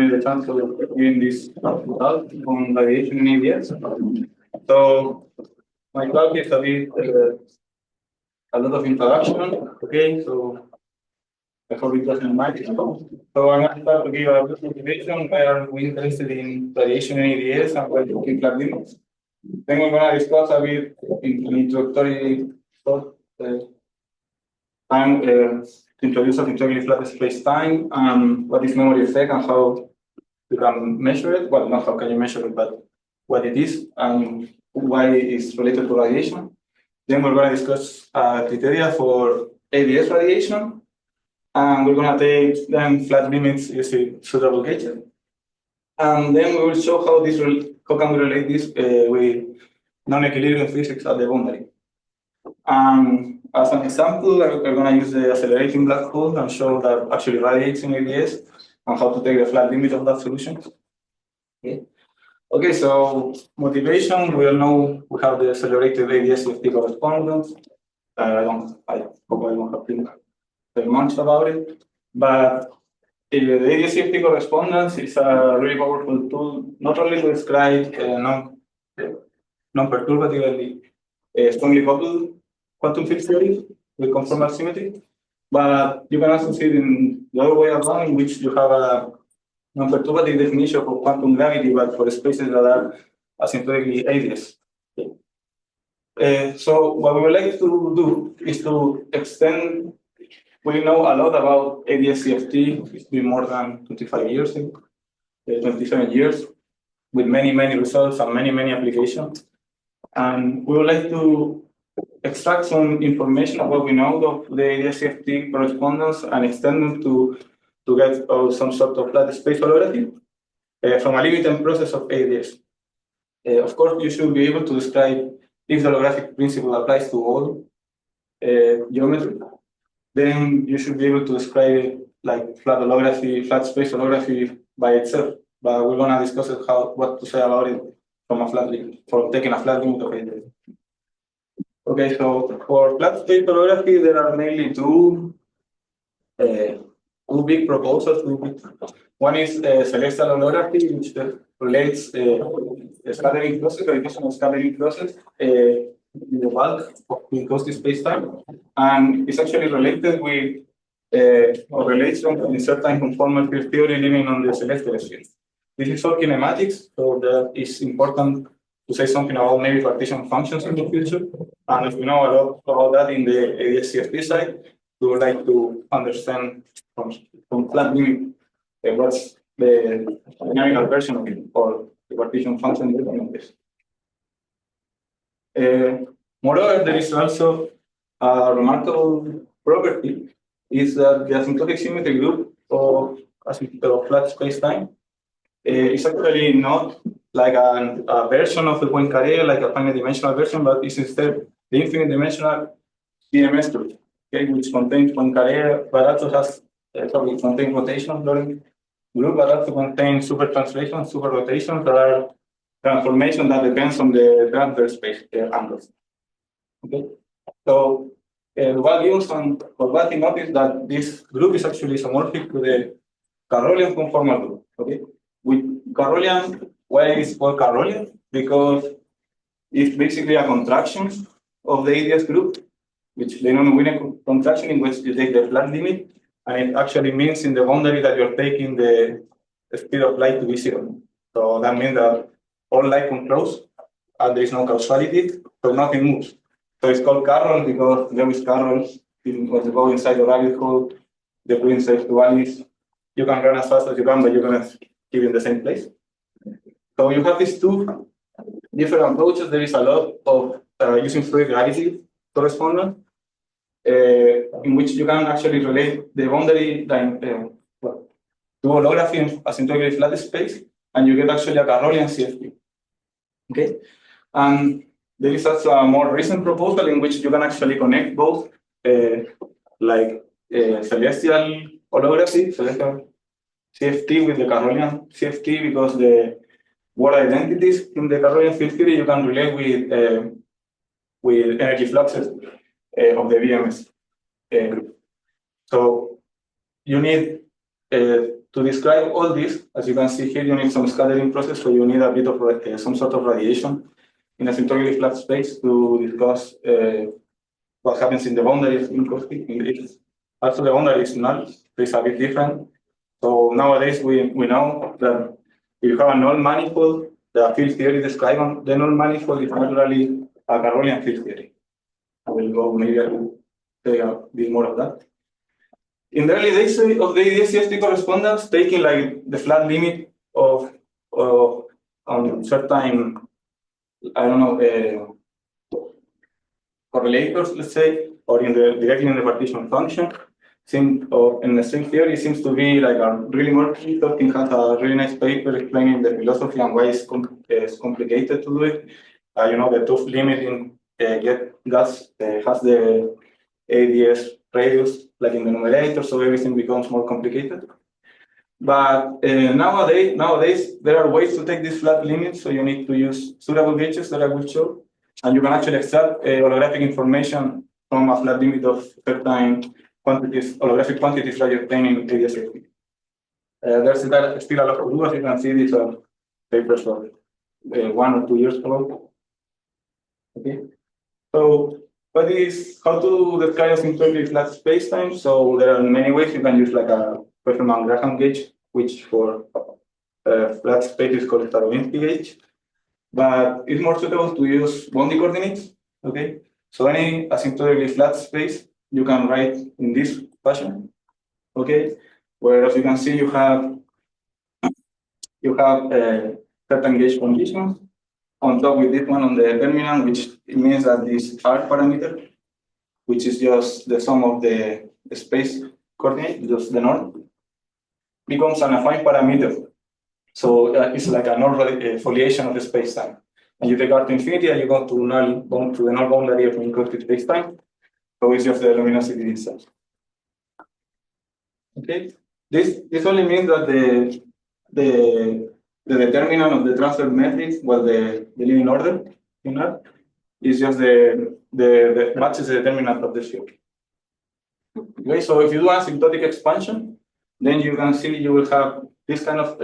me the chance of giving this talk on radiation in ABS. So my talk is a bit a lot of introduction. Okay, so I hope it doesn't matter. So I'm going to start to give a brief motivation where we're interested in radiation in ABS and why looking flat limits. Then we're going to discuss a bit in introductory thought time to introduce a integrally flat space-time and what is memory effect and how you can measure it. Well, not how can you measure it, but what it is and why it's related to radiation. Then we're going to discuss criteria for ABS radiation, and we're going to take then flat limits using suitable gauges. And then we will show how can we relate this with non-equilibrium physics at the boundary. As an example, we're going to use the accelerating black hole and show that actually radiates in ABS and how to take the flat limit of that solution. Okay, so motivation, we all know we have the accelerated ABS-CFT correspondence. I hope I don't have to think very much about it. But the ABS-CFT correspondence is a really powerful tool, not only to describe non-perturbatively strongly coupled quantum field theory with conformal symmetry, but you can also see it in the other way around, in which you have a non-perturbative definition for quantum gravity, but for spaces that are asymptotically ABS. So what we would like to do is to extend. We know a lot about ABS-CFT. It's been more than 25 years, 27 years, with many results and many applications. And we would like to extract some information of what we know of the ABS-CFT correspondence and extend them to get some sort of flat space holography from a limited process of ABS. Of course, you should be able to describe if the holographic principle applies to all geometry. Then you should be able to describe it like flat space holography by itself. But we're going to discuss what to say about it from a flat limit, from taking a flat limit of ABS. Okay, so for flat space holography, there are mainly two big proposals. One is celestial holography, which relates the scattering process, the gravitational scattering process, in the bulk of viscosity space-time, and it's actually related with or relates to certain conformal field theory living on the celestial sphere. This is all kinematics, so that is important to say something about maybe partition functions in the future. And if we know a lot about that in the ABS-CFT side, we would like to understand from flat limit what's the dynamical version of it, or the partition function of this. Moreover, there is also a remarkable property, is that the asymptotic symmetry group of flat space-time is actually not like a version of the Poincare, like a finite dimensional version, but is instead the infinite dimensional DMS group, okay, which contains Poincare, but also has contains rotation group, but also contains super translations, super rotations that are transformation that depends on the transverse space angles. Okay, so what gives and what notice that this group is actually isomorphic to the Carolian conformal group. Okay, with Carolian, why is it called Carolian? Because it's basically a contraction of the ABS group, which the non-Wiener contraction in which you take the flat limit, and it actually means in the boundary that you're taking the speed of light to be zero. So that means that all light comes close, and there is no causality, so nothing moves. So it's called Carroll because Lewis Carroll, when you go inside the rabbit hole, the queen says to Alice, you can run as fast as you can, but you're going to keep in the same place. So you have these two different approaches. There is a lot of using fluid gravity correspondence, in which you can actually relate the boundary to holography in asymptotically flat space, and you get actually a Carolian CFT. Okay, and there is also a more recent proposal in which you can actually connect both, celestial holography, celestial CFT with the Carolian CFT, because the word identities in the Carolian field theory you can relate with energy fluxes of the BMS group. So you need to describe all this, as you can see here, you need some scattering process, so you need a bit of some sort of radiation in a asymptotically flat space to discuss what happens in the boundary of Minkowski. Also, the boundary is null, so it's a bit different. So nowadays, we know that if you have a null manifold, the field theory describing the null manifold is naturally a Carolian field theory. I will go maybe I will say a bit more of that. In the early days of the EDS-CST correspondence, taking like the flat limit of certain, I don't know, correlators, let's say, or directly in the partition function, in the string theory seems to be like a really murky. Tolkien has a really nice paper explaining the philosophy and why it's complicated to do it. You know, the tough limiting gas has the ADS radius like in the numerator, so everything becomes more complicated. But nowadays, there are ways to take these flat limits, so you need to use suitable gauges that I will show, and you can actually extract holographic information from a flat limit of certain quantities, holographic quantities that you obtain in ADS-CST. There's still a lot to do, as you can see, these are papers of 1 or 2 years ago. Okay, so how to describe asymptotically flat spacetime? So there are many ways. You can use like a Weisselmann-Graham gauge, which for flat space is called Starobinsky gauge. But it's more suitable to use boundary coordinates. Okay, so any asymptotically flat space you can write in this fashion. Okay, where as you can see you have certain gauge conditions on top with this one on the determinant, which means that this R parameter, which is just the sum of the space coordinate, just the norm, becomes an affine parameter. So it's like a null foliation of the space-time. And you take R to infinity and you go to the null boundary of Minkowski space-time. So it's just the luminosity itself. Okay, this only means that the determinant of the transfer matrix, well, the leading order in R, is just the matches the determinant of the field. Okay, so if you do asymptotic expansion, then you can see you will have this kind of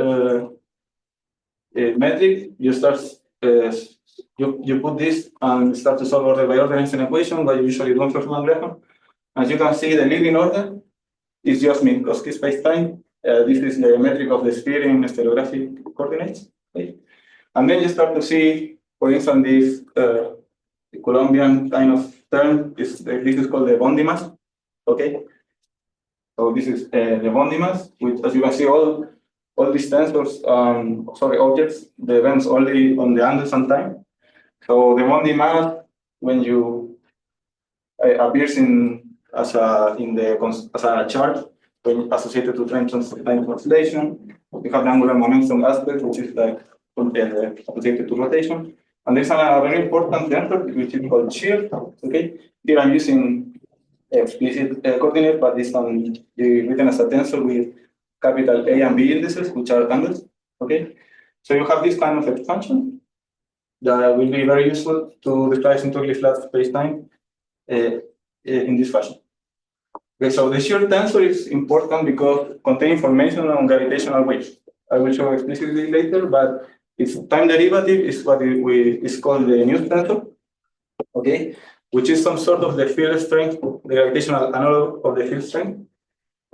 metric. You start you put this and start to solve order by order Einstein equation, but you usually don't for Weisselmann-Graham. As you can see, the leading order is just Minkowski space-time. This is the metric of the sphere in stereographic coordinates. Okay? And then you start to see, for instance, this Colombian kind of term. This is called the Bondi mass. Okay, so this is the Bondi mass, which, as you can see, all these tensors, objects, depends only on the angles and time. So the Bondi mass, when you appears as a chart when associated to time translation, you have the angular momentum aspect, which is like associated to rotation. And there's a very important tensor which is called shear. Okay, here I'm using explicit coordinate, but this can be written as a tensor with capital A and B indices, which are angles. Okay, so you have this kind of expansion that will be very useful to describe asymptotically flat space-time in this fashion. Okay, so the shear tensor is important because it contains information on gravitational waves. I will show explicitly later, but its time derivative is what is called the Newton tensor. Okay, which is some sort of the field strength, the gravitational analog of the field strength.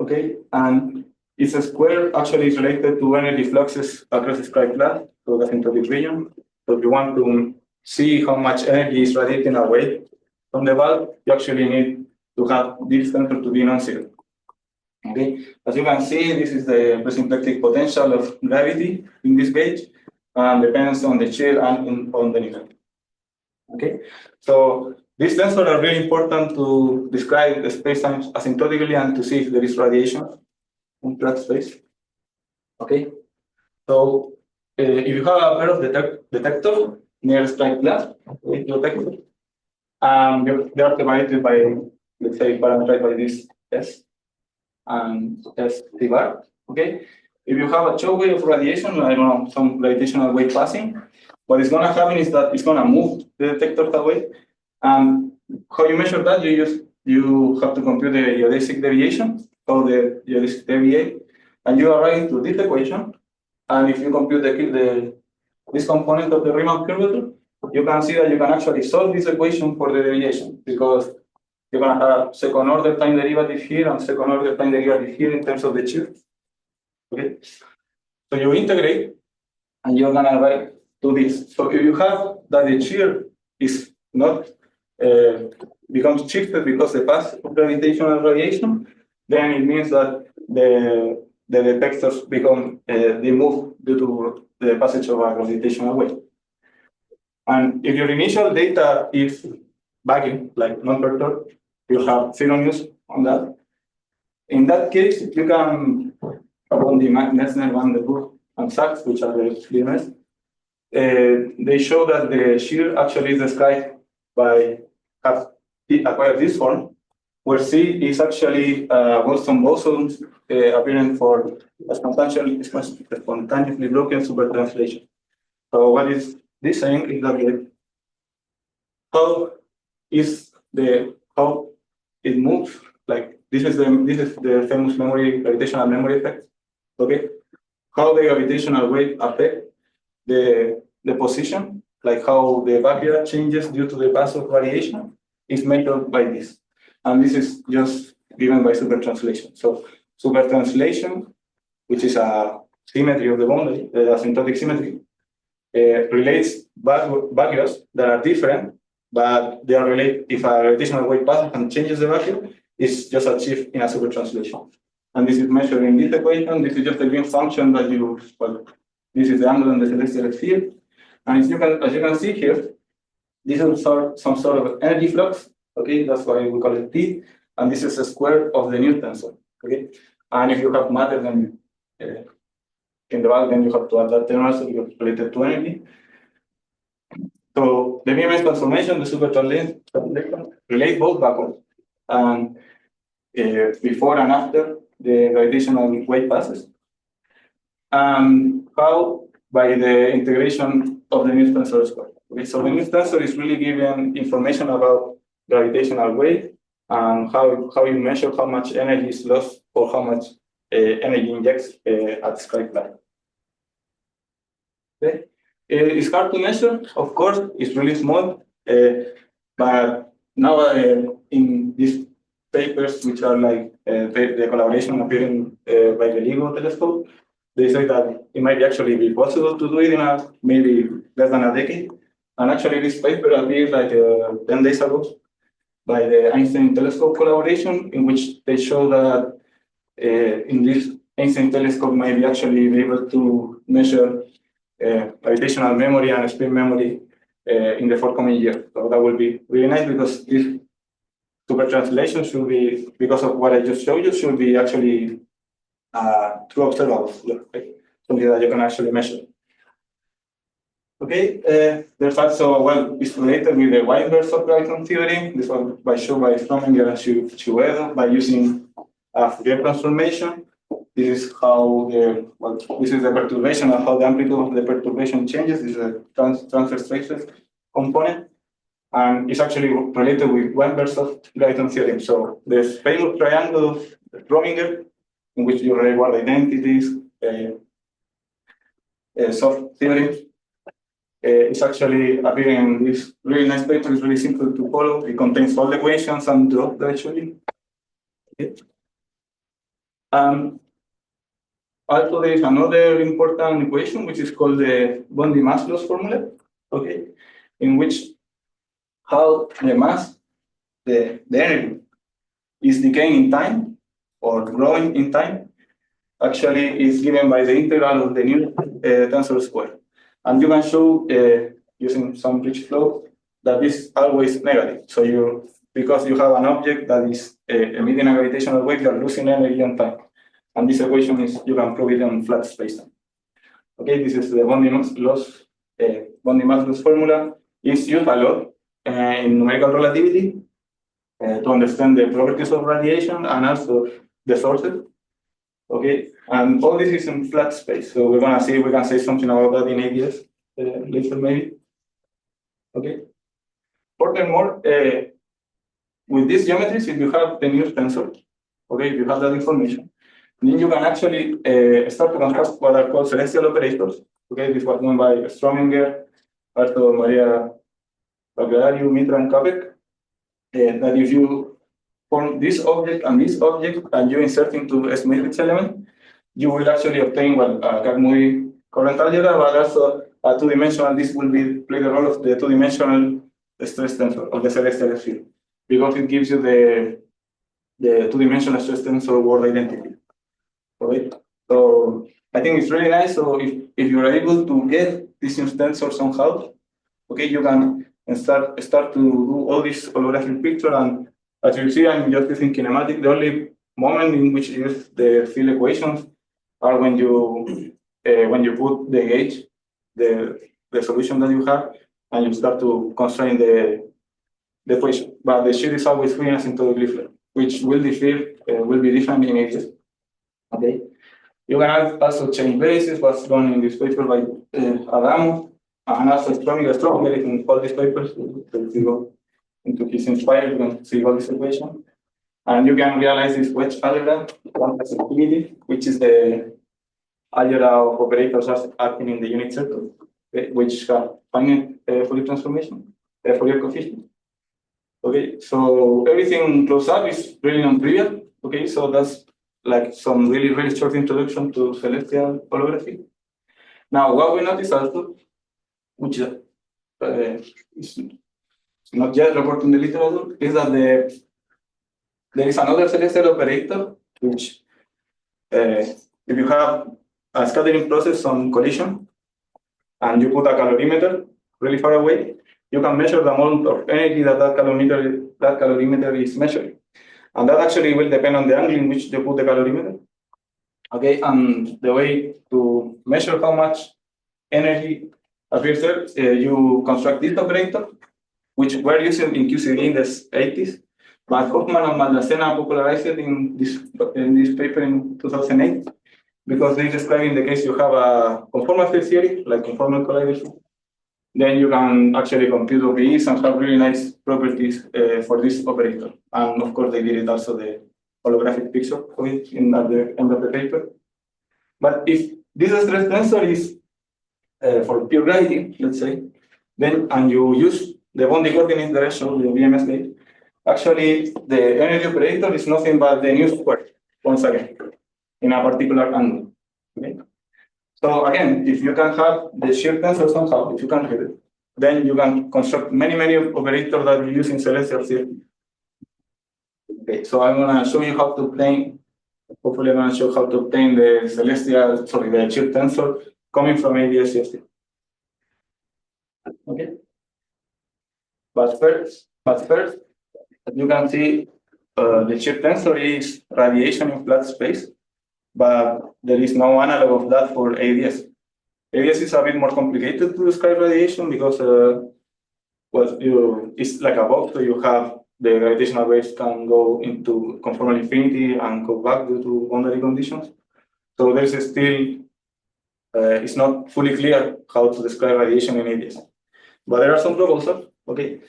Okay, and its square actually is related to energy fluxes across the scribe class, so the asymptotic region. So if you want to see how much energy is radiating away from the bulb, you actually need to have this tensor to be non-zero. Okay, as you can see, this is the presymplectic potential of gravity in this gauge, and depends on the shear and on the needle. Okay, so these tensors are really important to describe the space-time asymptotically and to see if there is radiation in flat space. Okay, so if you have a pair of detectors near scribe class, they are divided by, let's say, parameterized by this S and S T bar. Okay, if you have a choke wave of radiation, I don't know, some gravitational wave passing, what is going to happen is that it's going to move the detectors away. And how you measure that? You have to compute the geodesic deviation, so the geodesic deviate. and you arrive to this equation. And if you compute this component of the Riemann curvature, you can see that you can actually solve this equation for the deviation, because you're going to have second order time derivative here and second order time derivative here in terms of the shear. Okay, so you integrate and you're going to arrive to this. So if you have that the shear is not becomes shifted because the path of gravitational radiation, then it means that the detectors become they move due to the passage of a gravitational wave. And if your initial data is vacuum, like non-perturbed, you have zero news on that. In that case, you can, on the Metzner, Van der Burg, and Sachs, which are the limits, they show that the shear actually is described by acquire this form, where C is actually Wilson boson appearing for a spontaneously broken supertranslation. So what is this saying is that how it moves, like this is the famous gravitational memory effect. Okay, how the gravitational wave affect the position, like how the vacua changes due to the path of variation, is measured by this. And this is just given by supertranslation. So supertranslation, which is a symmetry of the boundary, the asymptotic symmetry, relates vacuas that are different, but they are related if a gravitational wave passes and changes the vacuum, it's just achieved in a supertranslation. And this is measured in this equation. This is just a green function that you, well, this is the angle in the celestial sphere. And as you can see here, this is some sort of energy flux. Okay, that's why we call it T. And this is a square of the Newton tensor. Okay, and if you have matter, then in the back, then you have to add that term also because related to energy. So the Riemann transformation, the supertranslation, relate both backwards and before and after the gravitational wave passes. And how? By the integration of the Newton tensor square. Okay, so the Newton tensor is really giving information about gravitational wave and how you measure how much energy is lost or how much energy injects at strike line. Okay. It's hard to measure, of course, it's really small, but now in these papers, which are like the collaboration appearing by the LIGO telescope, they say that it might actually be possible to do it in maybe less than a decade. And actually, this paper appeared like 10 days ago by the Einstein Telescope collaboration, in which they show that in this Einstein telescope might be actually be able to measure gravitational memory and spin memory in the forthcoming year. So that will be really nice because this supertranslation should be, because of what I just showed you, should be actually true observable, right? Something that you can actually measure. Okay, there's also, well, it's related with the Weinberg of gravity theory. This was shown by Strominger and Schuedo by using a Fourier transformation. This is how this is the perturbation and how the amplitude of the perturbation changes. This is a transfer stresses component, and it's actually related with Weinberg-Soft gravity theorem. So the famous triangle of Strominger, in which you reward identities, soft theory, is actually appearing in this really nice paper. It's really simple to follow. It contains all the equations and dropped actually. Okay. Also, there is another important equation, which is called the Bondi-mass loss formula, okay, in which how the mass, the energy, is decaying in time or growing in time, actually is given by the integral of the Newton tensor square. And you can show using some rich flow that this is always negative. So because you have an object that is emitting a gravitational wave, you are losing energy on time. And this equation is, you can prove it on flat spacetime. Okay, this is the Bondi-mass loss formula. It's used a lot in numerical relativity to understand the properties of radiation and also the sources. Okay, and all this is in flat space. So we're gonna see, we can say something about that in ABS later maybe. Okay. Furthermore, with these geometries, if you have the Newton tensor, okay, if you have that information, then you can actually start to construct what are called celestial operators. Okay, this was done by Strominger, Arthur Maria Pagliario, Mitra, and Kapek. That if you form this object, and you insert into a matrix element, you will actually obtain what Kac-Moody current algebra, but also a two-dimensional. This will play the role of the two-dimensional stress tensor of the celestial field, because it gives you the two-dimensional stress tensor word identity. Right? So I think it's really nice. So if you're able to get this tensor somehow, okay, you can start to do all this holographic picture. And as you see, I'm just using kinematic. The only moment in which you use the field equations are when you put the gauge, the solution that you have, and you start to constrain the equation. But the sheet is always free asymptotically flat, which will be different in ages. Okay. You can also change bases, what's done in this paper by Adamo, and also Strominger in all these papers. So if you go into his Inspire, you can see all this equation. And you can realize this wedge algebra, one has infinity, which is the algebra of operators acting in the unit circle, which have finite Fourier transformation, Fourier coefficient. Okay, so everything close up is really non-trivial. Okay, so that's like some really short introduction to celestial holography. Now, what we notice also, which is not yet reported in the literature, is that there is another celestial operator, which if you have a scattering process on collision, and you put a calorimeter really far away, you can measure the amount of energy that calorimeter is measuring. And that actually will depend on the angle in which you put the calorimeter. Okay, and the way to measure how much energy appears there, you construct this operator, which we're using in QCD in the 80s. But Hoffman and Maldacena popularized it in this paper in 2008, because they describe in the case you have a conformal field theory, like conformal colliders, then you can actually compute OBEs and have really nice properties for this operator. And of course, they did it also the holographic picture of it at the end of the paper. But if this stress tensor is for pure gravity, let's say, then and you use the Bondi coordinate direction of the BMS gauge, actually the energy operator is nothing but the nu squared, once again, in a particular angle. Okay? So again, if you can have the shear tensor somehow, if you can have it, then you can construct many operators that we use in celestial theory. Okay, so I'm gonna show you how to obtain. Hopefully, I'm gonna show how to obtain the shear tensor coming from ADS-CFT. Okay. But first, as you can see, the shear tensor is radiation in flat space, but there is no analog of that for ADS. ADS is a bit more complicated to describe radiation because it's like a box, so you have the gravitational waves can go into conformal infinity and go back due to boundary conditions. So there's still, it's not fully clear how to describe radiation in ADS. But there are some proposals, okay?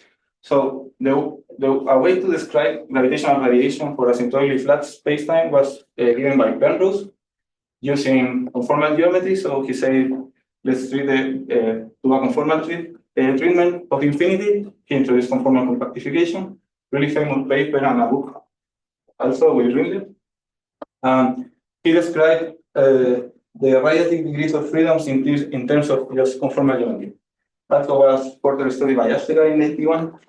So a way to describe gravitational radiation for asymptotically flat spacetime was given by Penrose using conformal geometry. So he said, let's treat do a conformal treatment of infinity. He introduced conformal compactification, really famous paper and a book also with Ringler. He described the radiative degrees of freedoms in terms of just conformal geometry. That was further studied by Astega in 1981.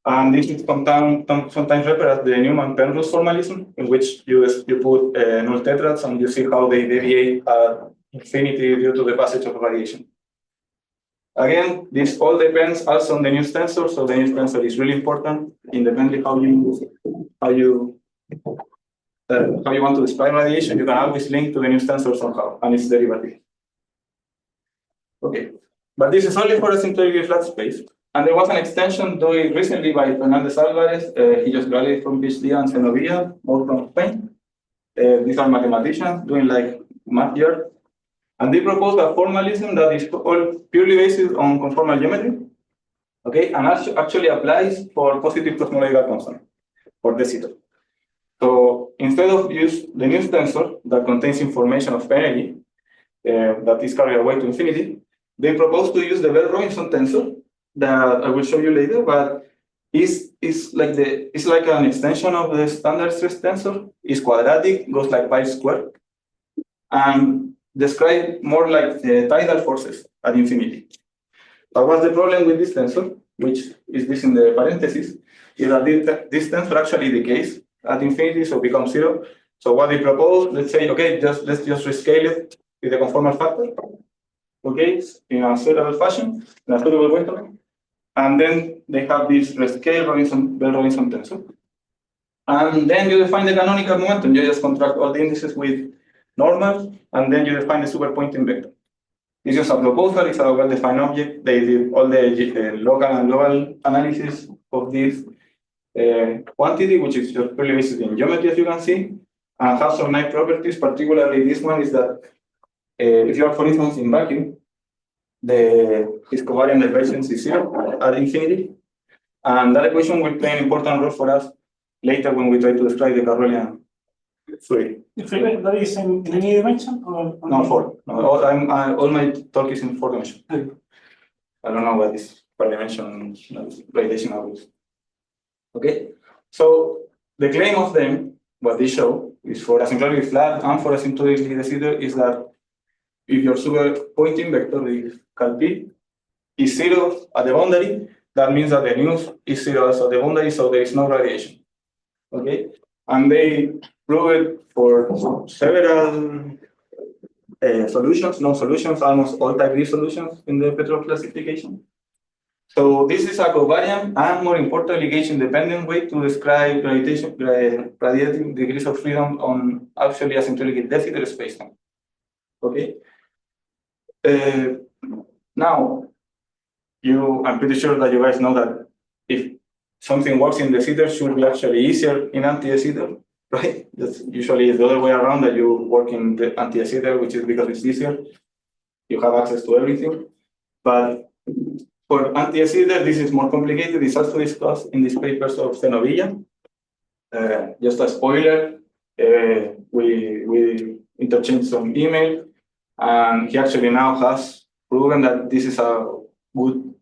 And this is sometimes referred as the Newman-Penrose formalism, in which you put null tetrads and you see how they deviate at infinity due to the passage of radiation. Again, this all depends also on the nu tensor. So the nu tensor is really important, independently how you want to describe radiation. You can always link to the nu tensor somehow and its derivative. Okay, but this is only for asymptotically flat space. And there was an extension done recently by Fernandez Alvarez. He just graduated from PhD and Senovia, more from Spain. These are mathematicians doing like math year. And they propose a formalism that is all purely based on conformal geometry. Okay, and actually applies for positive cosmological constant, for De Sitter. So instead of use the new tensor that contains information of energy that is carried away to infinity, they propose to use the Bell-Robinson tensor that I will show you later, but it's like an extension of the standard stress tensor. It's quadratic, goes like pi squared, and describe more like the tidal forces at infinity. But what's the problem with this tensor, which is this in the parentheses, is that this tensor actually decays at infinity, so becomes zero. So what they propose, let's say, okay, let's just rescale it with a conformal factor, okay, in a suitable fashion, in a suitable way, and then they have this rescale Bell-Robinson tensor. And then you define the canonical momentum. You just contract all the indices with normals, and then you define the superpointing vector. It's just a proposal, it's a well-defined object. They did all the local and global analysis of this quantity, which is just purely based in geometry, as you can see, and has some nice properties. Particularly, this one is that if you are, for instance, in vacuum, the covariant divergence is zero at infinity, and that equation will play an important role for us later when we try to describe the Carolean fluid. That is in any dimension? Or No, four. No, all my talk is in 4 dimensions. Okay. I don't know what is per dimension gravitational is. Okay, so the claim of them, what they show, is for asymptotically flat and for asymptotically de Sitter, is that if your superpointing vector is cal p is zero at the boundary, that means that the news is zero also at the boundary, so there is no radiation. Okay, and they prove it for several solutions, almost all type D solutions in the Petrov classification. So this is a covariant and, more importantly, gauge-independent way to describe radiating degrees of freedom on actually asymptotically de Sitter spacetime. Okay. Now, I'm pretty sure that you guys know that if something works in de Sitter, should be actually easier in anti-de Sitter, right? That's usually the other way around, that you work in the anti-de Sitter, which is because it's easier. You have access to everything. But for anti-de Sitter, this is more complicated. It's also discussed in these papers of Zenovilla. Just a spoiler, we interchanged some email, and he actually now has proven that this is a good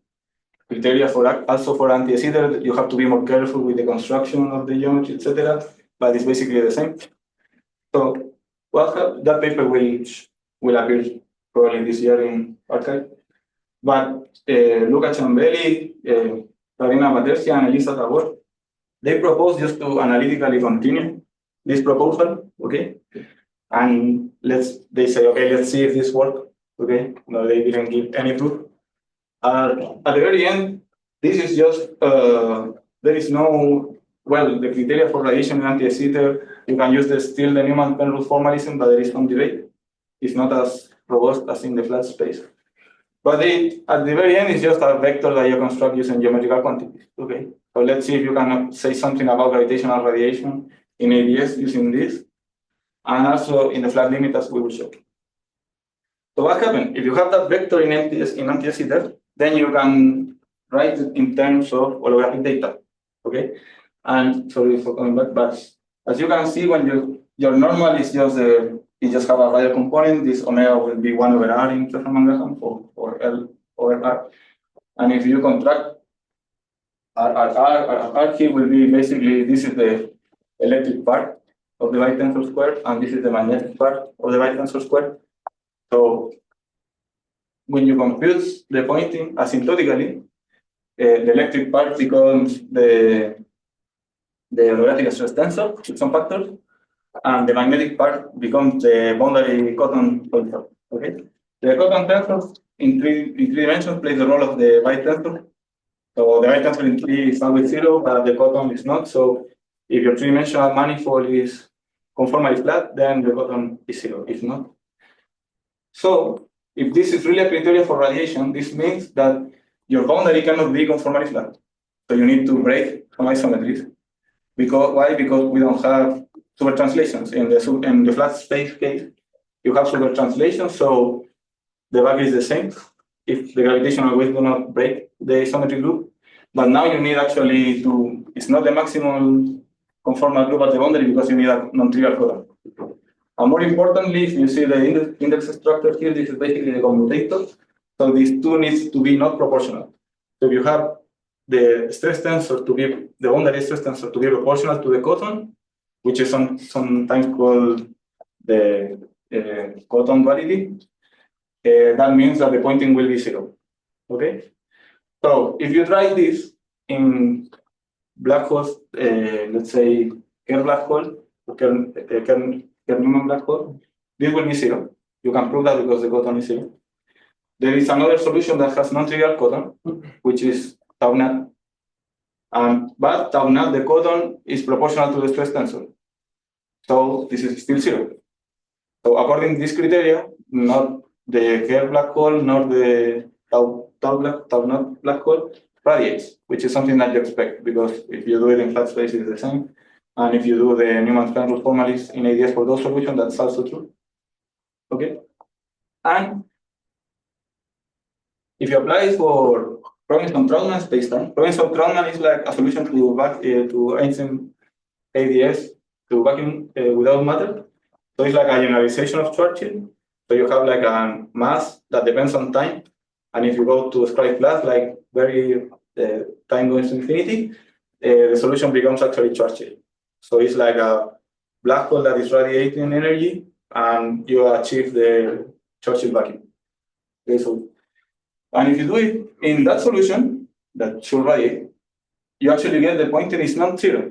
criteria for also for anti-de Sitter. You have to be more careful with the construction of the geometry, etc. But it's basically the same. So that paper will appear probably this year in arXiv. But Luca Ciambelli, Karina Matersia, and Elisa Tabor, they propose just to analytically continue this proposal, okay? And they say, okay, let's see if this works, okay? No, they didn't give any proof. At the very end, this is just, there is no, well, the criteria for radiation in anti-de Sitter, you can use still the Newman-Penrose formalism, but there is some debate. It's not as robust as in the flat space. But at the very end, it's just a vector that you construct using geometrical quantities, okay? So let's see if you can say something about gravitational radiation in ADS using this, and also in the flat limit, as we will show. So what happens? If you have that vector in anti-de Sitter, then you can write it in terms of holographic data, okay? And sorry for coming back, but as you can see, when your normal is just you just have a radial component, this omega will be 1 over r in Graham or L over r. And if you contract r here will be basically, this is the electric part of the Wright tensor square, and this is the magnetic part of the Wright tensor square. So when you compute the pointing asymptotically, the electric part becomes the holographic stress tensor with some factors, and the magnetic part becomes the boundary cotton tensor. Okay, the cotton tensor in three dimensions plays the role of the Wright tensor. So the Wright tensor in 3 is always 0, but the cotton is not. So if your 3-dimensional manifold is conformally flat, then the cotton is 0. If not, so if this is really a criteria for radiation, this means that your boundary cannot be conformally flat. So you need to break some isometries. Why? Because we don't have super translations. In the flat space case, you have super translations, so the value is the same if the gravitational waves do not break the isometry group. But now you need actually it's not the maximum conformal group at the boundary because you need a non-trivial codon. And more importantly, if you see the index structure here, this is basically the commutator. So these two needs to be not proportional. So if you have the stress tensor to be, the boundary stress tensor to be proportional to the cotton, which is sometimes called the cotton validity, that means that the pointing will be zero. Okay? So if you try this in black holes, let's say Kerr black hole, Kerr-Newman black hole, this will be zero. You can prove that because the cotton is zero. There is another solution that has non-trivial cotton, which is tau naught. But tau naught, the cotton, is proportional to the stress tensor. So this is still zero. So according to this criteria, not the Kerr black hole nor the tau naught black hole radiates, which is something that you expect, because if you do it in flat space, it's the same. And if you do the Newman-Klein rule formalism in ADS for those solutions, that's also true. Okay. And if you apply it for Robinson-Trautmann spacetime, Robinson-Trautmann is like a solution to Einstein ADS to vacuum without matter. So it's like a generalization of Schwarzschild. So you have like a mass that depends on time. And if you go to scribe flat, like very time goes to infinity, the solution becomes actually Schwarzschild. So it's like a black hole that is radiating energy, and you achieve the Schwarzschild vacuum. Okay, so, and if you do it in that solution that should radiate, you actually get the pointing is not zero.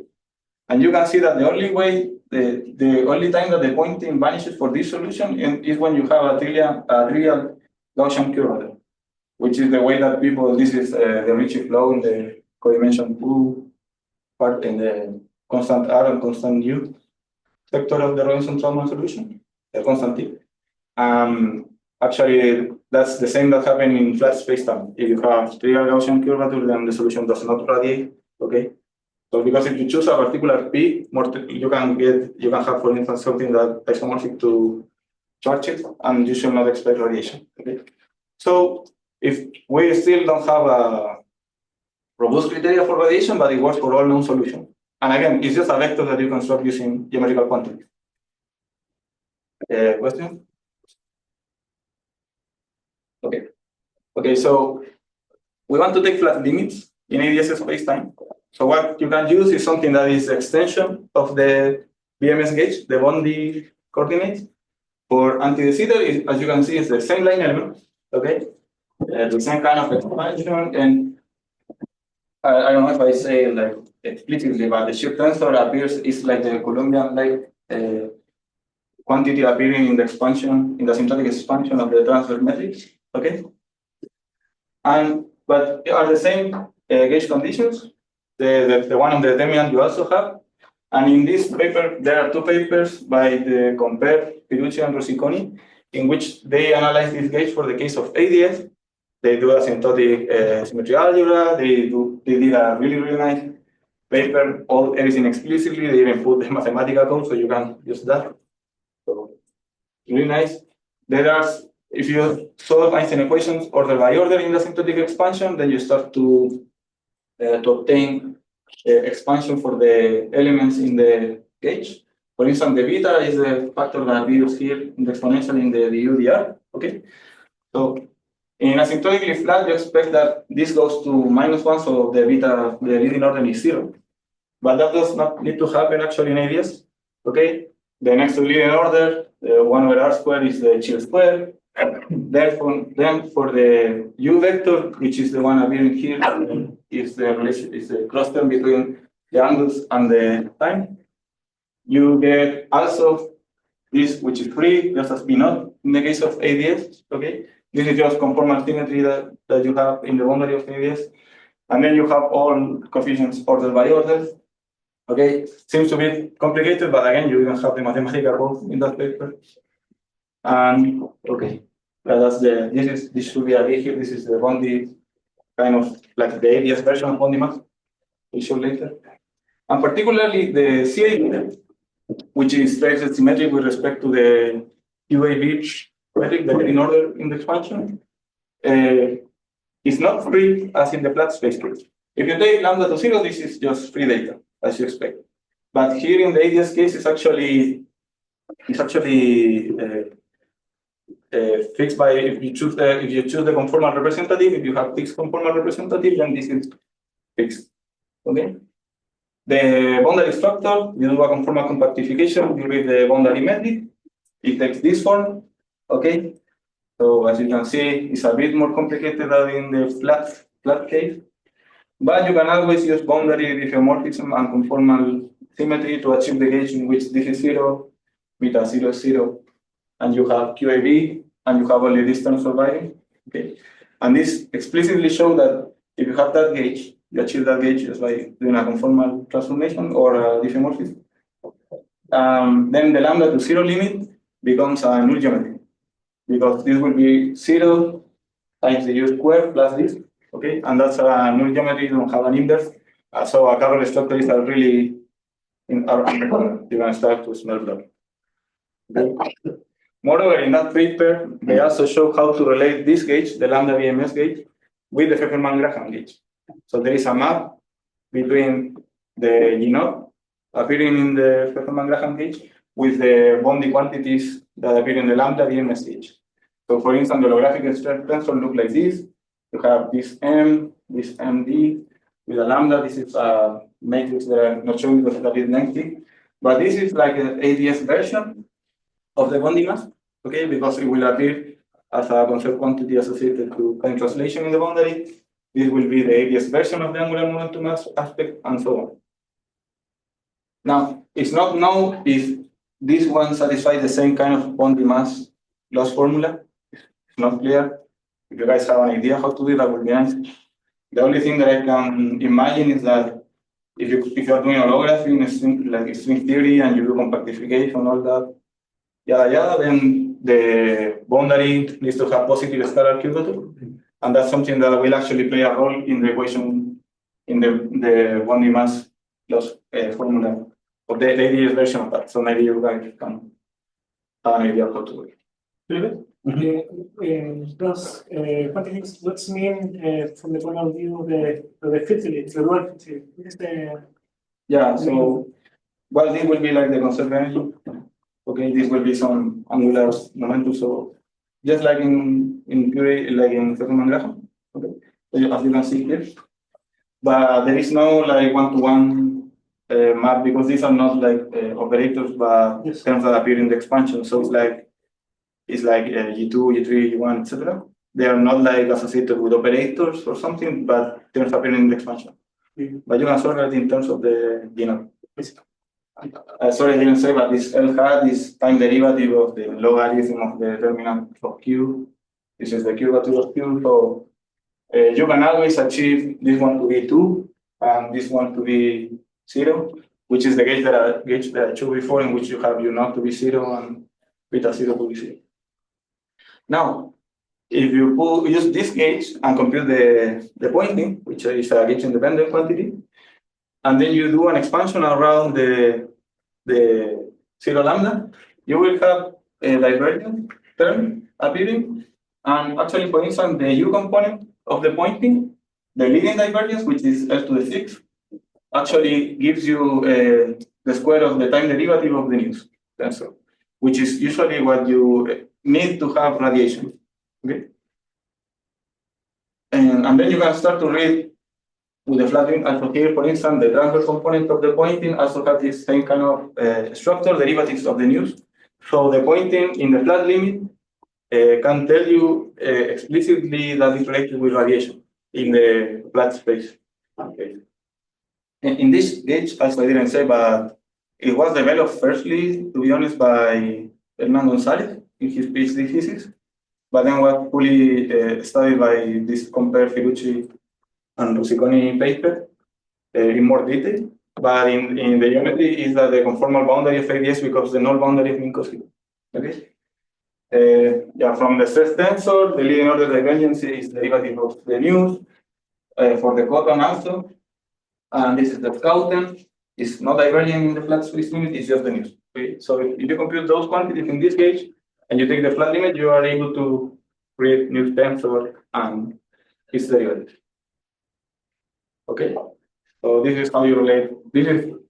And you can see that the only way, the only time that the pointing vanishes for this solution is when you have a trivial Gaussian curvature, which is the way that people, this is the Ricci flow in the codimension 2 part in the constant R and constant U sector of the Robinson-Trautmann solution, the constant T. Actually, that's the same that happened in flat spacetime. If you have trivial Gaussian curvature, then the solution does not radiate. Okay. So because if you choose a particular P, you can have, for instance, something that is isomorphic to Schwarzschild, and you should not expect radiation. Okay. So if we still don't have a robust criteria for radiation, but it works for all known solutions. And again, it's just a vector that you construct using geometrical quantum. Question? Okay. Okay, so we want to take flat limits in ADS spacetime. So what you can use is something that is extension of the BMS gauge, the Bondi coordinates. For anti-de Sitter, as you can see, it's the same line element. Okay, the same kind of expansion, and I don't know if I say like explicitly, but the shear tensor appears is like the Colombian like quantity appearing in the expansion, in the asymptotic expansion of the transverse matrix. Okay, but are the same gauge conditions. The one on the determinant you also have. And in this paper, there are two papers by the Compere, Pirucci, and Rosiconi, in which they analyze this gauge for the case of ADS. They do asymptotic symmetry algebra. They did a really nice paper, everything explicitly. They even put the mathematical code, so you can use that. So really nice. If you solve Einstein equations order by order in the asymptotic expansion, then you start to obtain expansion for the elements in the gauge. For instance, the beta is the factor that appears here in the exponential in the UDR. Okay, so in asymptotically flat, you expect that this goes to -1, so the beta, the leading order is 0. But that does not need to happen actually in ADS. Okay, the next to leading order, 1 over R squared is the chill square. Then for the U vector, which is the one appearing here, is the cross term between the angles and the time. You get also this, which is free, just as B naught in the case of ADS. Okay, this is just conformal symmetry that you have in the boundary of ADS, and then you have all coefficients ordered by order. Okay, seems to be complicated, but again, you even have the mathematical code in that paper. And okay. This should be a D here. This is the Bondi, kind of like the ADS version of Bondi math. We'll show later. And particularly the CAB, which is very symmetric with respect to the UAB metric, the in order in the expansion, is not free as in the flat space case. If you take lambda to 0, this is just free data, as you expect. But here in the ADS case, it's actually fixed by if you choose the conformal representative. If you have fixed conformal representative, then this is fixed. Okay. The boundary structure, you do a conformal compactification, you read the boundary metric, it takes this form. Okay. So as you can see, it's a bit more complicated than in the flat case. But you can always use boundary diffeomorphism and conformal symmetry to achieve the gauge in which this is 0, beta 0 is 0, and you have QAB, and you have only this term surviving. Okay. And this explicitly shows that if you have that gauge, you achieve that gauge just by doing a conformal transformation or a diffeomorphism. Then the lambda to 0 limit becomes a null geometry, because this will be 0 times the U squared plus this. Okay, and that's a null geometry, you don't have an inverse. So a Carroll structures are really you're going to start to smell blood. Okay. Moreover, in that paper, they also show how to relate this gauge, the lambda BMS gauge, with the Fefferman-Graham gauge. So there is a map between the G0 appearing in the Fefferman-Graham gauge with the boundary quantities that appear in the lambda BMS gauge. So for instance, the holographic stress tensor look like this. You have this M, this MD, with a lambda. This is a matrix that I'm not showing because it's a bit lengthy. But this is like an ADS version of the boundary mass, okay, because it will appear as a conserved quantity associated to time translation in the boundary. This will be the ADS version of the angular momentum aspect, and so on. Now, it's not known if this one satisfies the same kind of boundary mass loss formula. It's not clear. If you guys have an idea how to do it, that would be nice. The only thing that I can imagine is that if you are doing holography in string theory and you do compactification, all that, then the boundary needs to have positive scalar curvature, and that's something that will actually play a role in the equation in the boundary mass loss formula of the ADS version of that. So maybe you guys can have an idea of how to do it. Those quantities, what's mean from the point of view of the filtering, the dual filtering? What is the so well, this will be like the conserved energy. Okay, this will be some angular momentum. So just like in pure, like in Fefferman-Graham. Okay, so as you can see here, but there is no like one-to-one map, because these are not like operators, but terms that appear in the expansion. So it's like G2, G3, G1, etc. They are not like associated with operators or something, but terms appear in the expansion. But you can solve it in terms of the sorry, I didn't say, but this L hat is time derivative of the logarithm of the determinant of Q. This is the curvature of Q. So you can always achieve this one to be 2 and this one to be 0, which is the gauge that I showed before, in which you have U0 to be 0 and beta 0 to be 0. Now, if you use this gauge and compute the pointing, which is a gauge independent quantity, and then you do an expansion around the 0 lambda, you will have a divergent term appearing. And actually, for instance, the U component of the pointing, the leading divergence, which is L to the 6th, actually gives you the square of the time derivative of the news tensor, which is usually what you need to have radiation. Okay, and then you can start to read with the flat limit. Also here, for instance, the transverse component of the pointing also has this same kind of structure, derivatives of the news. So the pointing in the flat limit can tell you explicitly that it's related with radiation in the flat space. Okay. In this gauge, as I didn't say, but it was developed firstly, to be honest, by Hernán González in his PhD thesis, but then was fully studied by this Comper, Firucci, and Rusiconi paper in more detail. But in the geometry is that the conformal boundary of ADS becomes the null boundary of Minkowski. Okay. From the stress tensor, the leading order divergence is derivative of the news for the cotton also. And this is the Schouten. It's not diverging in the flat space limit, it's just the news. Okay? So if you compute those quantities in this gauge and you take the flat limit, you are able to create new tensor and its derivative. Okay. So this is how you relate.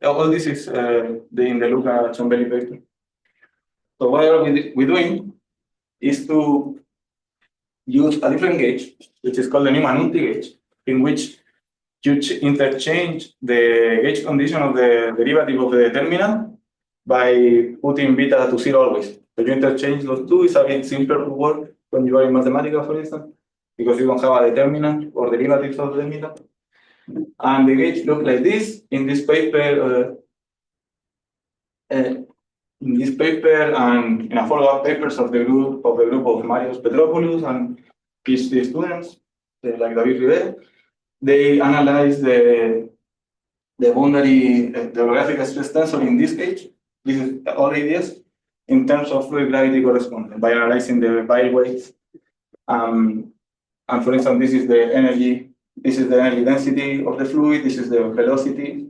All this is in the Luca Ciambelli paper. So what we doing is to use a different gauge, which is called the Newman-Unti gauge, in which you interchange the gauge condition of the derivative of the determinant by putting beta to 0 always. So you interchange those two. It's a bit simpler to work when you are in mathematics, for instance, because you don't have a determinant or derivatives of the determinant. And the gauge look like this in this paper. In this paper and in a follow-up papers of the group of Marios Petropoulos and PhD students like David Rivera, they analyze the boundary, the holographic stress tensor in this gauge. This is all ideas in terms of fluid gravity correspondence by analyzing the bile weights. And for instance, this is the energy. This is the energy density of the fluid. This is the velocity.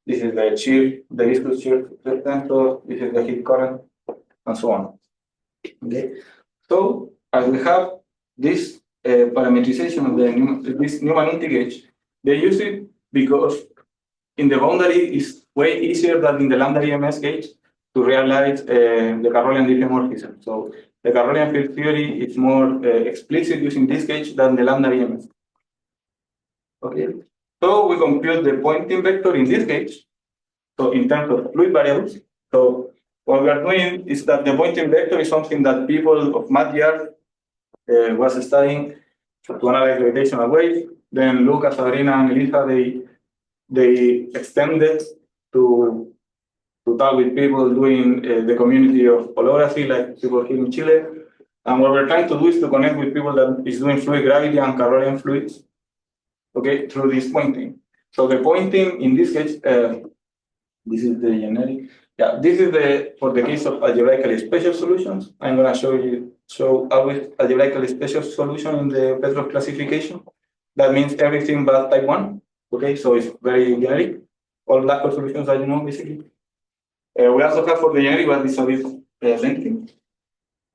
This is the shear, the viscous shear tensor. This is the heat current, and so on. Okay. So as we have this parametrization of this Newman-Unti gauge, they use it because in the boundary is way easier than in the lambda EMS gauge to realize the Carrollian diffeomorphism. So the Carrollian field theory is more explicit using this gauge than the lambda EMS. Okay. So we compute the Poynting vector in this gauge. So in terms of fluid variables, so what we are doing is that the Poynting vector is something that people of MathYard was studying to analyze gravitational waves. Then Lucas, Sabrina, and Elisa, they extended to talk with people doing the community of holography, like people here in Chile. And what we're trying to do is to connect with people that is doing fluid gravity and Carrollian fluids, okay, through this Poynting. So the Poynting in this case, this is the generic. Yeah, this is for the case of algebraically special solutions. I'm going to show always algebraically special solution in the Petrov classification. That means everything but type 1. Okay, so it's very generic. All black hole solutions that you know, basically. We also have for the generic, but it's a bit lengthy.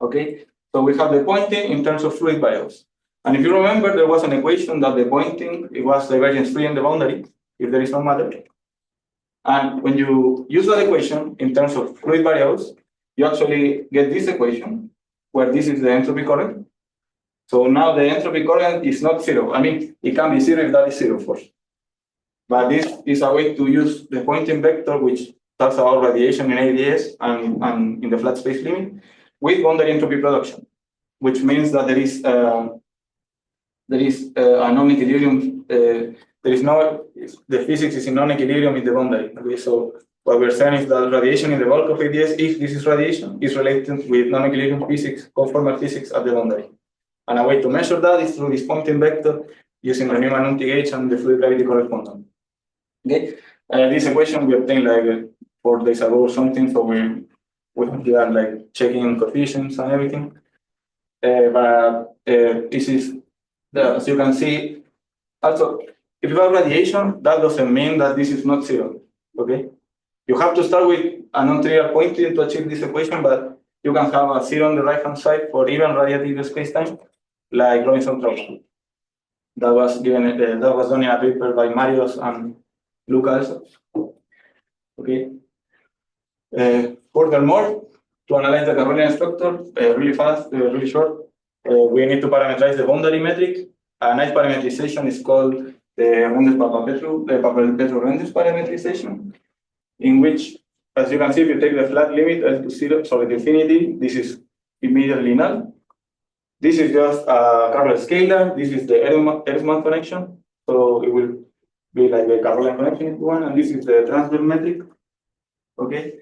Okay, so we have the Poynting in terms of fluid variables. And if you remember, there was an equation that the Poynting, it was divergence free in the boundary, if there is no matter. And when you use that equation in terms of fluid variables, you actually get this equation, where this is the entropy current. So now the entropy current is not 0. I mean, it can be 0 if that is 0, of course. But this is a way to use the Poynting vector, which talks about radiation in ADS and in the flat space limit, with boundary entropy production, which means that there is a non-equilibrium. The physics is in non-equilibrium in the boundary. Okay, so what we're saying is that radiation in the bulk of ADS, if this is radiation, is related with non-equilibrium physics, conformal physics at the boundary. And a way to measure that is through this Poynting vector using the Newman-Unti gauge and the fluid gravity correspondence. Okay, this equation we obtained like 4 days ago or something, so we are like checking coefficients and everything. But this is as you can see. Also, if you have radiation, that doesn't mean that this is not 0. Okay, you have to start with a non-trivial Poynting to achieve this equation, but you can have a 0 on the right-hand side for even radiative spacetime, like Robinson-Traubach. That was done in a paper by Marios and Lucas. Okay. Furthermore, to analyze the Carrollian structure really fast, really short, we need to parameterize the boundary metric. A nice parameterization is called the Papel-Petro-Renders parameterization, in which, as you can see, if you take the flat limit L to 0, sorry, to infinity, this is immediately null. This is just a Carrel scalar. This is the Ehrman connection. So it will be like the Carrollian connection if you want, and this is the transfer metric. Okay.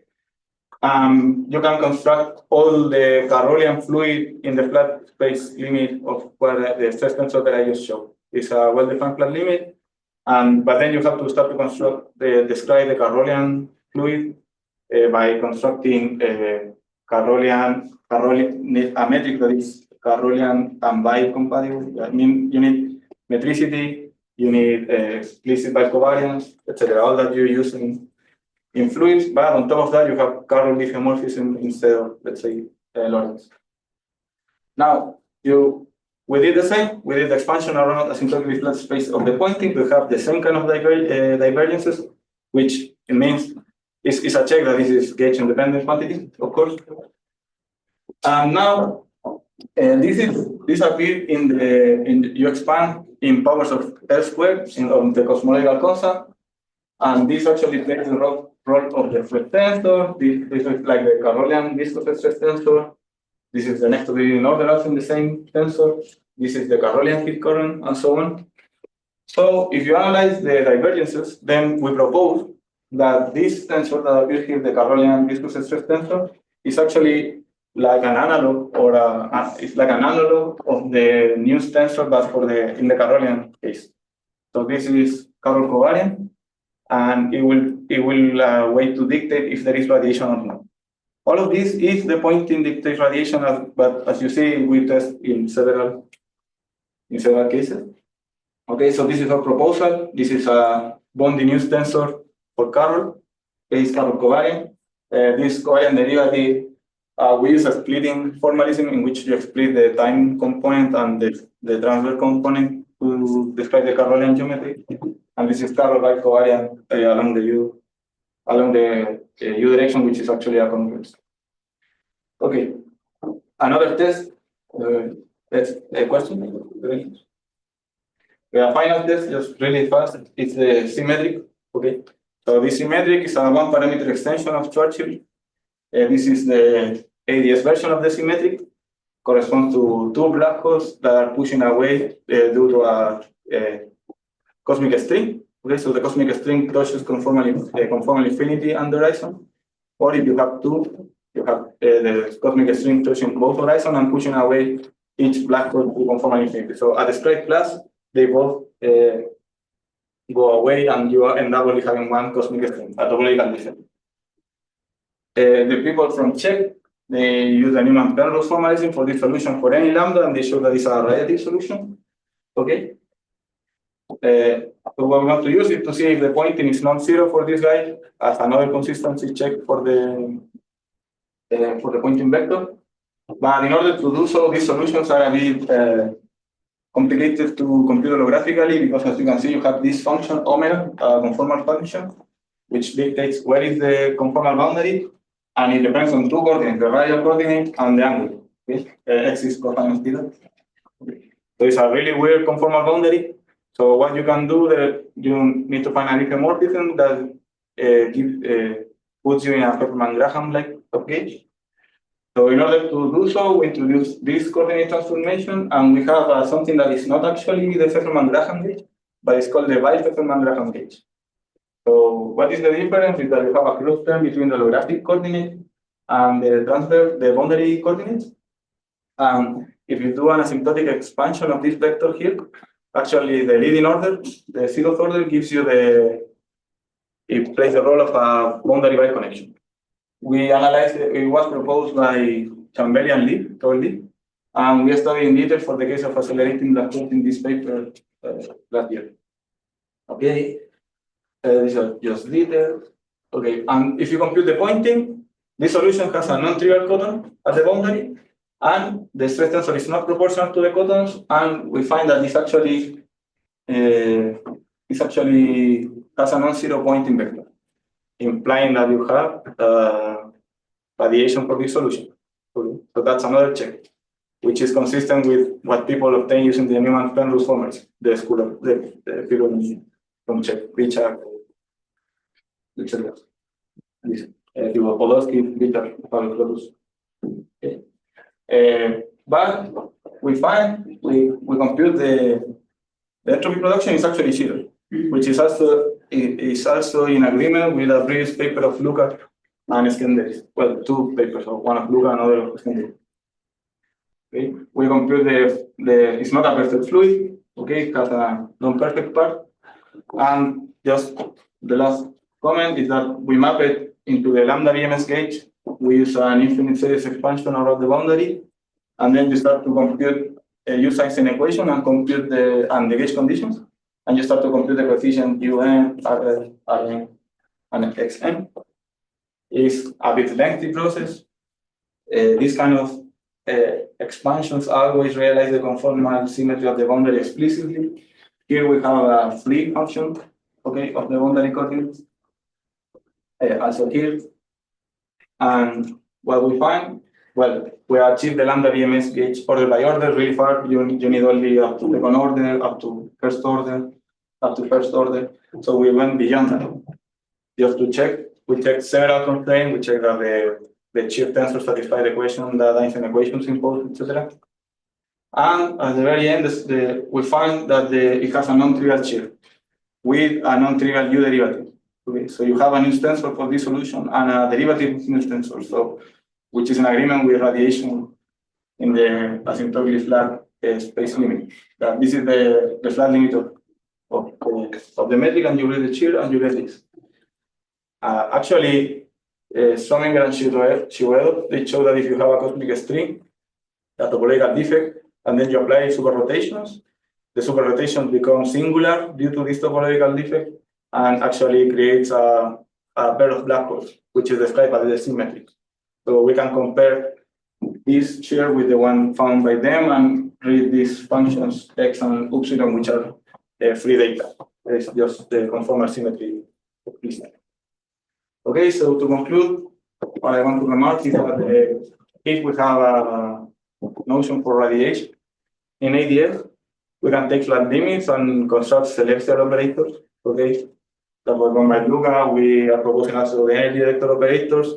You can construct all the Carrollian fluid in the flat space limit of where the stress tensor that I just showed. It's a well-defined flat limit, but then you have to start to describe the Carrollian fluid by constructing a metric that is Carrollian and biocompatible. I mean, you need metricity, you need explicit bicovariance, etc. All that you use in fluids, but on top of that, you have Carroll diffeomorphism instead of, let's say, Lorentz. Now, we did the same. We did the expansion around asymptotically flat space of the pointing. We have the same kind of divergences, which it means is a check that this is gauge independent quantity, of course. And now this appears in you expand in powers of L squared on the cosmological constant, and this actually plays the role of the stress tensor. This is like the Carolian viscous stress tensor. This is the next to the order also in the same tensor. This is the Carolian heat current, and so on. So if you analyze the divergences, then we propose that this tensor that appears here, the Carolian viscous stress tensor, is actually like an analog, or it's like an analog of the New's tensor, but for in the Carolian case. So this is Carol covariant, and it will wait to dictate if there is radiation or not. All of this is the pointing dictate radiation, but as you see, we test in several cases. Okay, so this is our proposal. This is a Bondi-New's tensor for Carol. It's Carol covariant. This covariant derivative, we use a splitting formalism in which you split the time component and the transfer component to describe the Carolian geometry. And this is Carol by covariant along the U direction, which is actually a converse. Okay, another test. That's a question. The final test, just really fast, it's the symmetric. Okay, so this symmetric is a one-parameter extension of Schwarzschild. This is the ADS version of the symmetric. Corresponds to two black holes that are pushing away due to a cosmic string. Okay, so the cosmic string touches conformal infinity and the horizon. Or if you have two, you have the cosmic string touching both horizon and pushing away each black hole to conformal infinity. So at the straight class, they both go away, and you end up only having one cosmic string, a topological difference. The people from Czech, they use the Newman-Penrose formalism for this solution for any lambda, and they show that it's a radiative solution. Okay. So what we want to use is to see if the pointing is non-zero for this guy as another consistency check for the pointing vector. But in order to do so, these solutions are a bit complicated to compute holographically, because as you can see, you have this function omega, a conformal function, which dictates where is the conformal boundary, and it depends on two coordinates, the radial coordinate and the angle. Okay? X is cosine theta. Okay. So it's a really weird conformal boundary. So what you can do, you need to find a diffeomorphism that puts you in a Fefferman-Graham-like gauge. So in order to do so, we introduce this coordinate transformation, and we have something that is not actually the Fefferman-Graham gauge, but it's called the bi-Fefferman-Graham gauge. So what is the difference is that you have a closed term between the holographic coordinate and the boundary coordinates. And if you do an asymptotic expansion of this vector here, actually the leading order, the zeroth order, gives you it plays the role of a boundary by connection. We analyzed it was proposed by Chambelli and Lee, and we studied in detail for the case of accelerating black holes in this paper last year. Okay, these are just details. Okay, and if you compute the pointing, this solution has a non-trivial coton at the boundary, and the stress tensor is not proportional to the cotons, and we find that this actually has a non-zero pointing vector, implying that you have radiation for this solution. Okay. So that's another check, which is consistent with what people obtain using the Newman-Penrose formalism, the school of the people from Czech, Richard, etc. Podolsky, Richard, Pavel Klodus. Okay. But we find we compute the entropy production is actually zero, which is also in agreement with a previous paper of Luca and Skenderis. Well, two papers, one of Luca and another of Skenderis. Okay, we compute it's not a perfect fluid. Okay, it has a non-perfect part, and just the last comment is that we map it into the lambda BMS gauge. We use an infinite series expansion around the boundary, and then you start to compute use Einstein equation and compute the gauge conditions, and you start to compute the coefficient UN, RN, and XN. It's a bit lengthy process. This kind of expansions always realize the conformal symmetry of the boundary explicitly. Here we have a free function, okay, of the boundary coordinates. Also here. And what we find, well, we achieve the lambda BMS gauge order by order really far. You need only up to second order, up to first order, up to first order. So we went beyond that. Just to check, we checked several constraints. We checked that the shear tensor satisfy the equation, the Einstein equations imposed, etc. And at the very end, we find that it has a non-trivial shear with a non-trivial U derivative. Okay, so you have a new tensor for this solution and a derivative new tensor, so which is in agreement with radiation in the asymptotically flat space limit. This is the flat limit of the metric, and you read the shear and you get this. Actually, Strominger and Chigueredo, they show that if you have a cosmic string, a topological defect, and then you apply super rotations, the super rotation becomes singular due to this topological defect and actually creates a pair of black holes, which is described as the symmetric. So we can compare this shear with the one found by them and read these functions x and upsilon, which are free data. It's just the conformal symmetry of this. Okay, so to conclude, what I want to remark is that if we have a notion for radiation in ADS, we can take flat limits and construct celestial operators. Okay, that was done by Luca. We are proposing also the energy vector operators.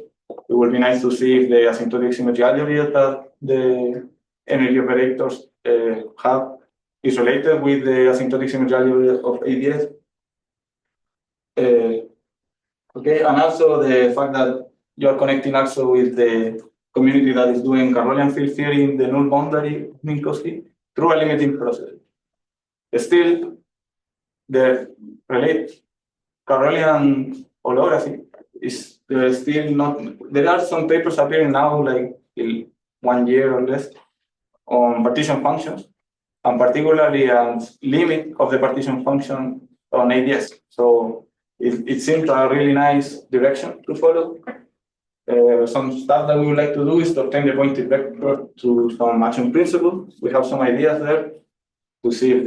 It would be nice to see if the asymptotic symmetry algebra that the energy operators have is related with the asymptotic symmetry algebra of ADS. Okay, and also the fact that you are connecting also with the community that is doing Carolian field theory in the null boundary Minkowski through a limiting process. Still, the relate Carolian holography is still not. There are some papers appearing now, like in 1 year or less, on partition functions, and particularly a limit of the partition function on ADS. So it seems a really nice direction to follow. Some stuff that we would like to do is to obtain the pointed vector to some matching principle. We have some ideas there to see if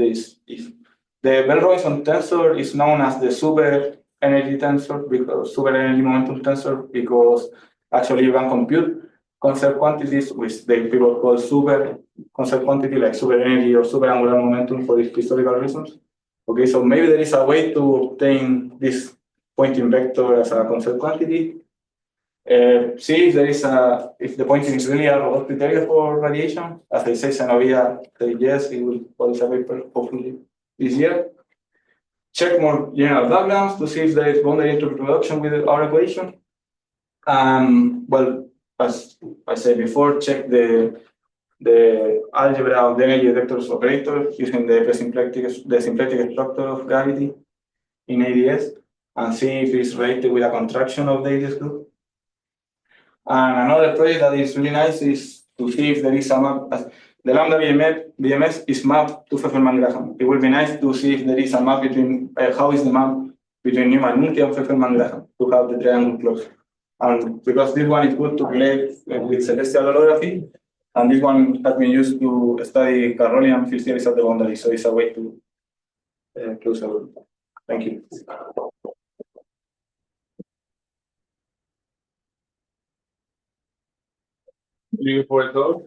the Bell-Robinson tensor is known as the super energy tensor, because super energy momentum tensor, because actually you can compute concept quantities which the people call super concept quantity, like super energy or super angular momentum for historical reasons. Okay, so maybe there is a way to obtain this pointing vector as a concept quantity. See if there is if the pointing is really a robust criteria for radiation. As I say, Senovia said yes, he will publish a paper hopefully this year. Check more general diagrams to see if there is boundary entropy production with our equation. Well, as I said before, check the algebra of the energy vectors operator using the symplectic structure of gravity in ADS and see if it's related with a contraction of the ADS group. And another project that is really nice is to see if there is a map. The lambda BMS is mapped to Fefferman-Graham. It would be nice to see if there is a map between, how is the map between Newman-Munke and Fefferman-Graham to have the triangle close. And because this one is good to relate with celestial holography, and this one has been used to study Carolian field theories of the boundary, so it's a way to close the loop. Thank you. Thank you for the talk.